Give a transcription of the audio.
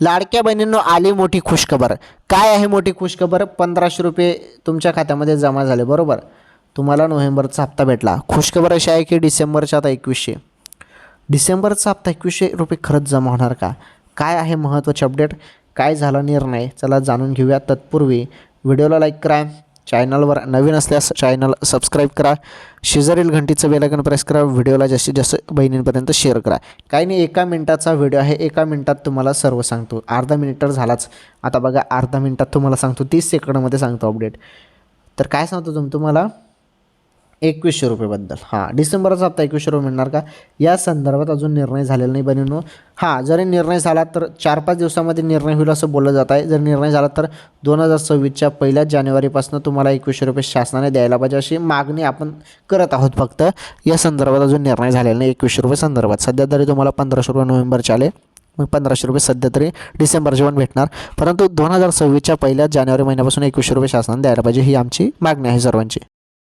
लाडक्या बहिणींनो आली मोठी खुशखबर. काय आहे मोठी खुशखबर? 1500 रुपये तुमच्या खात्यामध्ये जमा झाले, बरोबर. तुम्हाला नोव्हेंबरचा हप्ता भेटला. खुशखबर अशी आहे की डिसेंबरचा आता 2100, डिसेंबरचा हप्ता 2100 रुपये खरंच जमा होणार का? काय आहे महत्त्वाचे अपडेट? काय झाला निर्णय? चला जाणून घेऊया. तत्पूर्वी व्हिडिओला लाईक करा, चॅनलवर नवीन असल्यास चॅनल सबस्क्राईब करा, शेजारील घंटीचं बेल आयकॉन प्रेस करा, व्हिडिओला जास्तीत जास्त बहिणींपर्यंत शेअर करा. काही नाही, 1 मिनिटाचा व्हिडिओ आहे, 1 मिनिटात तुम्हाला सर्व सांगतो. अर्धा मिनिट तर झालाच, आता बघा अर्धा मिनिटात तुम्हाला सांगतो, 30 सेकंडमध्ये सांगतो अपडेट. तर काय सांगतो तुम्हाला 2100 रुपयेबद्दल. हां, डिसेंबरचा हप्ता 2100 रुपये मिळणार का, या संदर्भात अजून निर्णय झालेला नाही बहिणींनो. हां, जरी निर्णय झाला तर 4-5 दिवसामध्ये निर्णय होईल असं बोललं जात आहे. जर निर्णय झाला तर 2026च्या 1 जानेवारीपासून तुम्हाला 2100 रुपये शासनाने द्यायला पाहिजे अशी मागणी आपण करत आहोत. फक्त या संदर्भात अजून निर्णय झालेला नाही 2100 रुपये संदर्भात. सध्या तरी तुम्हाला 1500 रुपये नोव्हेंबरचे आले, मग 1500 रुपये सध्या तरी डिसेंबरचे पण भेटणार. परंतु 2026च्या 1 जानेवारी महिन्यापासून 2100 रुपये शासनाने द्यायला पाहिजे, ही आमची मागणी आहे सर्वांची.